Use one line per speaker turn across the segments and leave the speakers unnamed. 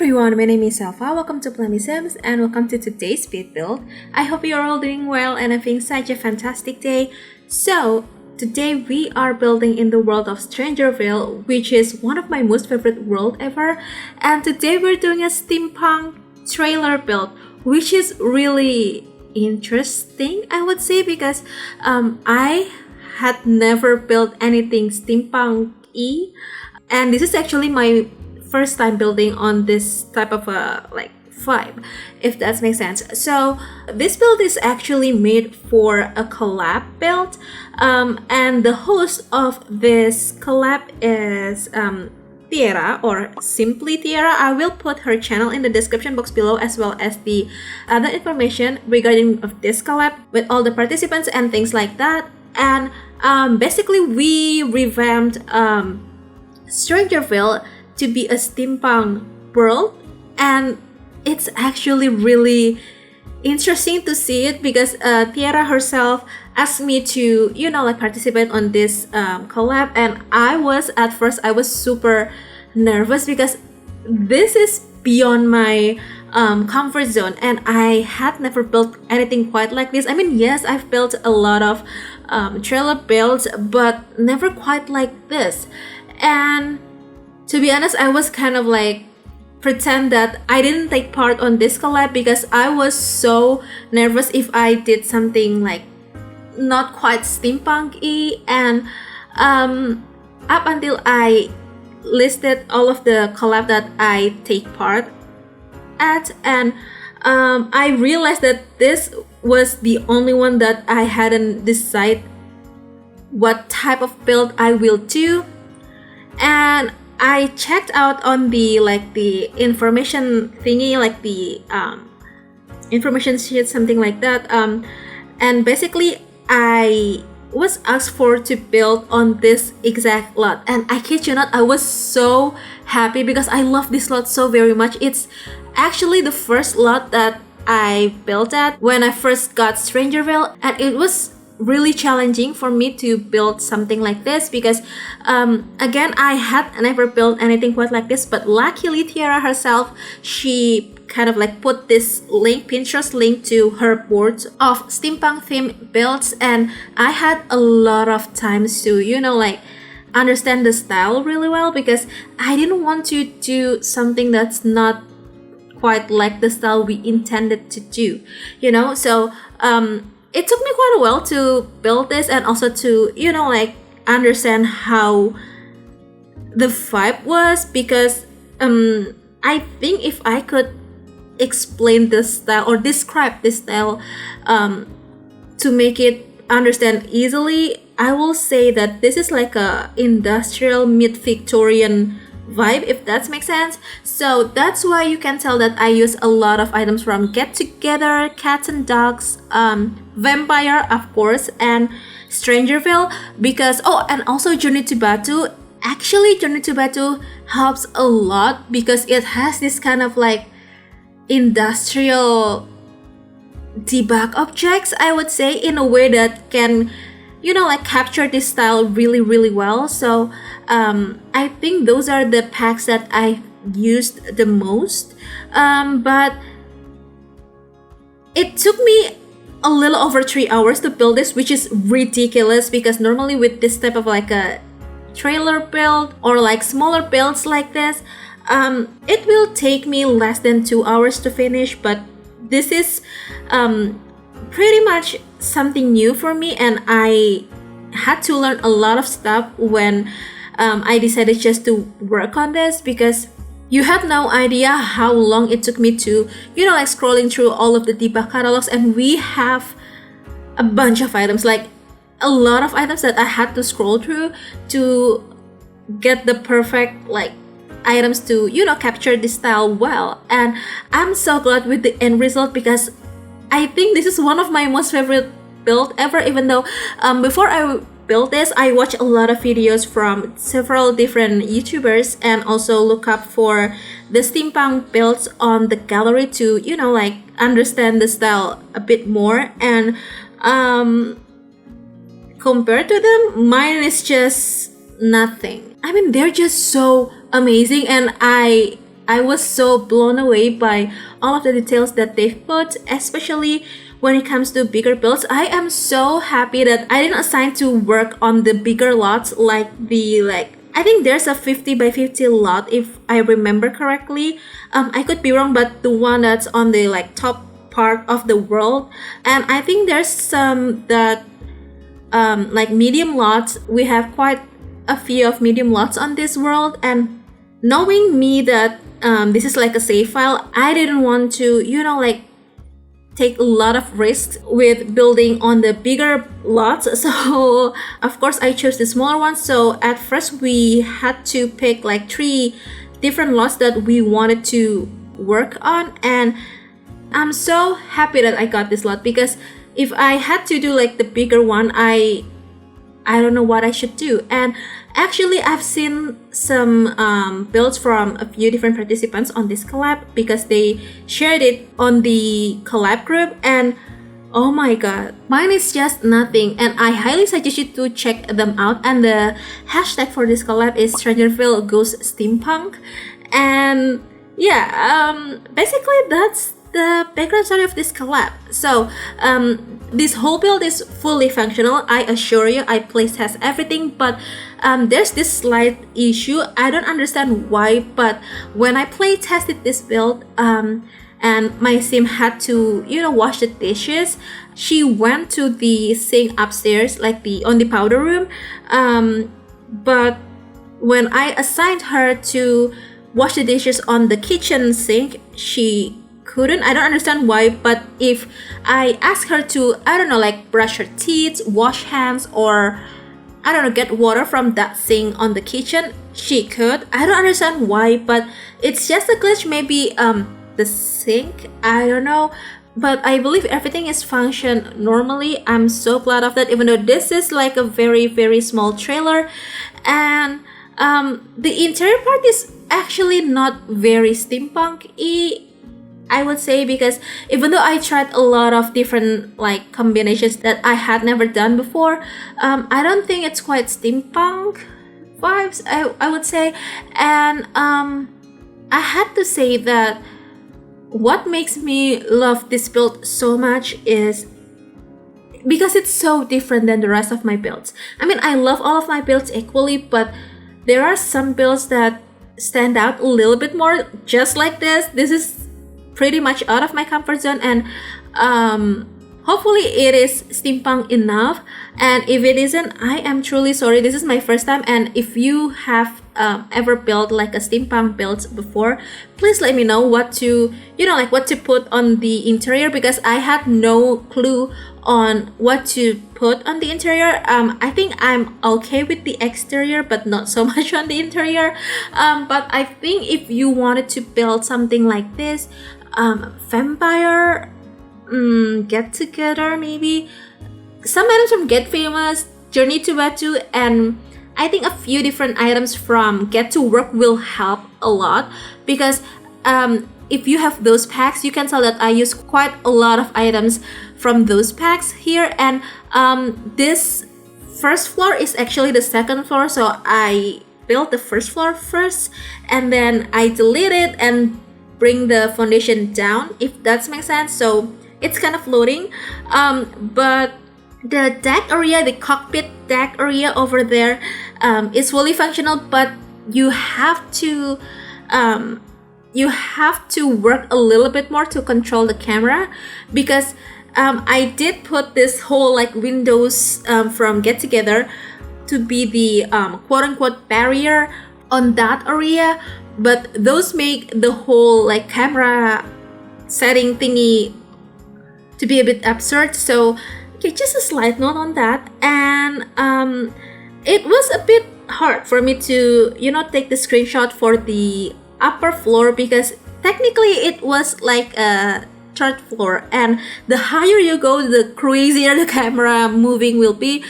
everyone, my name is Alpha. Welcome to plummysims and welcome to today's speed build. I hope you're all doing well and having such a fantastic day. So, today we are building in the world of Strangerville, which is one of my most favorite world ever. And today we're doing a steampunk trailer build, which is really interesting, I would say, because I had never built anything steampunk-y. And this is actually my first time building on this type of a vibe, if that makes sense. So this build is actually made for a collab build, and the host of this collab is Thiera, or simply Thiera. I will put her channel in the description box below, as well as the other information regarding of this collab with all the participants and things like that. And basically we revamped Strangerville to be a steampunk world, and it's actually really interesting to see it because Thiera herself asked me to participate on this collab, and at first I was super nervous because this is beyond my comfort zone, and I had never built anything quite like this. I mean, yes, I've built a lot of trailer builds, but never quite like this. And to be honest, I was kind of pretend that I didn't take part on this collab because I was so nervous if I did something not quite steampunk-y. And up until I listed all of the collab that I take part at, and I realized that this was the only one that I hadn't decided what type of build I will do. And I checked out on the information thingy, the information sheet, something like that, and basically I was asked for to build on this exact lot, and I kid you not, I was so happy because I love this lot so very much. It's actually the first lot that I built at when I first got Strangerville, and it was really challenging for me to build something like this because again, I had never built anything quite like this. But luckily Thiera herself, she kind of put this Pinterest link to her board of steampunk theme builds, and I had a lot of times to understand the style really well because I didn't want to do something that's not quite like the style we intended to do, so it took me quite a while to build this, and also to understand how the vibe was, because I think if I could explain this style or describe this style to make it understand easily, I will say that this is like a industrial mid-Victorian vibe, if that makes sense. So that's why you can tell that I use a lot of items from Get Together, Cats and Dogs, Vampire, of course, and Strangerville, because and also Journey to Batuu. Actually, Journey to Batuu helps a lot because it has this kind of industrial debug objects, I would say, in a way that can capture this style really, really well. So I think those are the packs that I used the most, but it took me a little over 3 hours to build this, which is ridiculous because normally with this type of a trailer build or smaller builds like this, it will take me less than 2 hours to finish. But this is pretty much something new for me, and I had to learn a lot of stuff when I decided just to work on this, because you have no idea how long it took me to scrolling through all of the debug catalogs, and we have a bunch of items, a lot of items that I had to scroll through to get the perfect items to capture this style well. And I'm so glad with the end result because I think this is one of my most favorite build ever, even though before I built this, I watched a lot of videos from several different YouTubers and also look up for the steampunk builds on the gallery to understand the style a bit more. And compared to them, mine is just nothing. I mean, they're just so amazing, and I I was so blown away by all of the details that they've put, especially when it comes to bigger builds. I am so happy that I didn't assign to work on the bigger lots I think there's a 50 by 50 lot if I remember correctly. I could be wrong, but the one that's on the top part of the world. And I think there's some that medium lots. We have quite a few of medium lots on this world, and knowing me that this is like a save file, I didn't want to take a lot of risks with building on the bigger lots. So of course I chose the smaller ones. So at first we had to pick 3 different lots that we wanted to work on, and I'm so happy that I got this lot, because if I had to do the bigger one, I don't know what I should do. And actually I've seen some builds from a few different participants on this collab, because they shared it on the collab group, and oh my god, mine is just nothing. And I highly suggest you to check them out. And the hashtag for this collab is Strangerville goes Steampunk. And yeah, basically that's the background story of this collab. So this whole build is fully functional, I assure you. I playtest everything, but there's this slight issue. I don't understand why, but when I playtested this build and my sim had to wash the dishes, she went to the sink upstairs, on the powder room, but when I assigned her to wash the dishes on the kitchen sink, she couldn't. I don't understand why, but if I ask her to, brush her teeth, wash hands, or get water from that sink on the kitchen, she could. I don't understand why, but it's just a glitch. Maybe the sink, I don't know, but I believe everything is functioned normally. I'm so glad of that, even though this is a very, very small trailer. And the interior part is actually not very steampunk-y, I would say, because even though I tried a lot of different combinations that I had never done before, I don't think it's quite steampunk vibes, I would say. And I had to say that what makes me love this build so much is because it's so different than the rest of my builds. I mean, I love all of my builds equally, but there are some builds that stand out a little bit more, just like this. This is pretty much out of my comfort zone, and hopefully it is steampunk enough. And if it isn't, I am truly sorry. This is my first time, and if you have ever built a steampunk build before, please let me know what to what to put on the interior, because I had no clue on what to put on the interior. I think I'm okay with the exterior, but not so much on the interior. But I think if you wanted to build something like this, vampire get together, maybe some items from Get Famous, Journey to Batuu, and I think a few different items from Get to Work will help a lot, because if you have those packs, you can tell that I use quite a lot of items from those packs here. And this first floor is actually the second floor, so I built the first floor first, and then I delete it and bring the foundation down, if that makes sense. So it's kind of floating, but the deck area, the cockpit deck area over there, is fully functional, but you have to work a little bit more to control the camera, because I did put this whole windows from Get Together to be the quote-unquote barrier on that area, but those make the whole camera setting thingy to be a bit absurd. So okay, just a slight note on that. And it was a bit hard for me to take the screenshot for the upper floor, because technically it was a third floor, and the higher you go, the crazier the camera moving will be.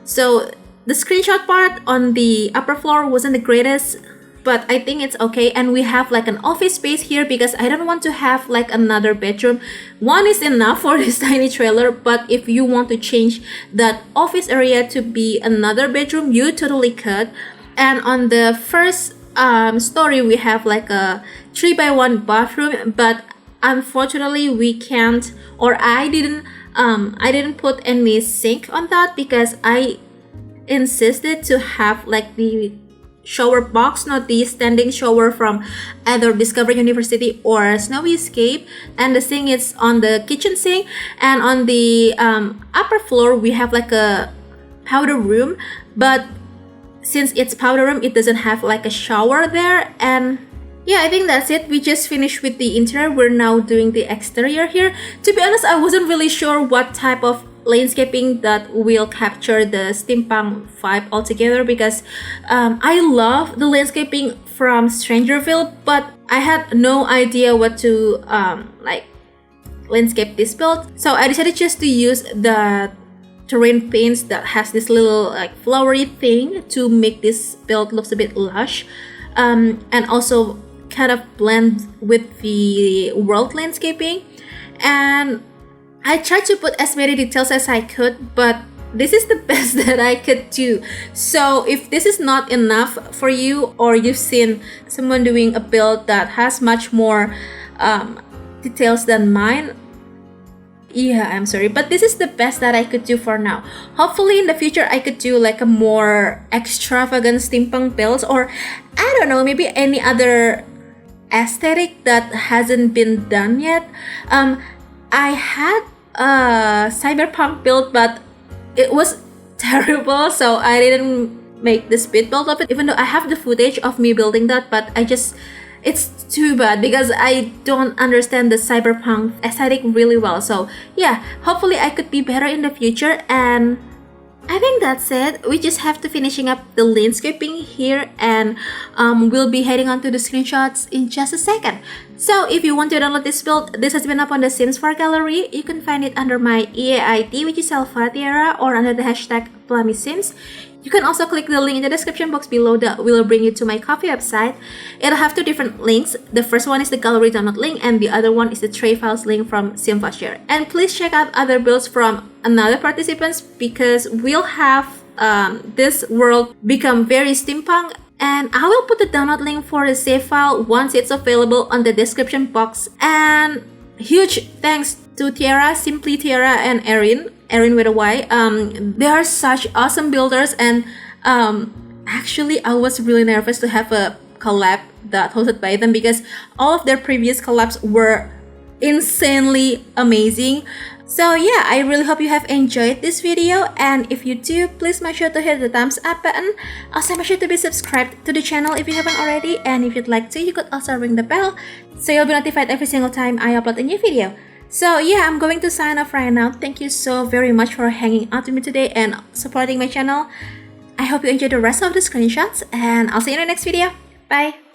So the screenshot part on the upper floor wasn't the greatest, but I think it's okay. And we have an office space here, because I don't want to have another bedroom. One is enough for this tiny trailer, but if you want to change that office area to be another bedroom, you totally could. And on the first story we have like a 3x1 bathroom, but unfortunately we can't, or I didn't put any sink on that because I insisted to have like the shower box, not the standing shower from either Discovery University or Snowy Escape. And the sink is on the kitchen sink, and on the upper floor we have like a powder room, but since it's powder room, it doesn't have like a shower there. And yeah, I think that's it. We just finished with the interior. We're now doing the exterior here. To be honest, I wasn't really sure what type of landscaping that will capture the steampunk vibe altogether, because I love the landscaping from Strangerville, but I had no idea what to like landscape this build. So I decided just to use the terrain paints that has this little like flowery thing to make this build looks a bit lush, and also kind of blend with the world landscaping. And I tried to put as many details as I could, but this is the best that I could do. So if this is not enough for you, or you've seen someone doing a build that has much more details than mine, yeah, I'm sorry, but this is the best that I could do for now. Hopefully in the future I could do like a more extravagant steampunk builds, or I don't know, maybe any other aesthetic that hasn't been done yet. I had a cyberpunk build, but it was terrible, so I didn't make the speed build of it, even though I have the footage of me building that. But it's too bad because I don't understand the cyberpunk aesthetic really well. So yeah, hopefully I could be better in the future. And I think that's it. We just have to finishing up the landscaping here, and we'll be heading on to the screenshots in just a second. So if you want to download this build, this has been up on the Sims 4 gallery. You can find it under my EAID, which is elfathiera, or under the hashtag plummysims. You can also click the link in the description box below that will bring you to my Ko-fi website. It'll have two different links. The first one is the gallery download link, and the other one is the tray files link from Steampunk. And please check out other builds from another participants, because we'll have this world become very steampunk. And I will put the download link for the save file once it's available on the description box. And huge thanks to Tiara, Simply Tiara, and Erin with a Y. They are such awesome builders, and actually I was really nervous to have a collab that hosted by them, because all of their previous collabs were insanely amazing. So yeah, I really hope you have enjoyed this video, and if you do, please make sure to hit the thumbs up button. Also make sure to be subscribed to the channel if you haven't already, and if you'd like to, you could also ring the bell so you'll be notified every single time I upload a new video. So yeah, I'm going to sign off right now. Thank you so very much for hanging out with me today and supporting my channel. I hope you enjoy the rest of the screenshots, and I'll see you in the next video. Bye!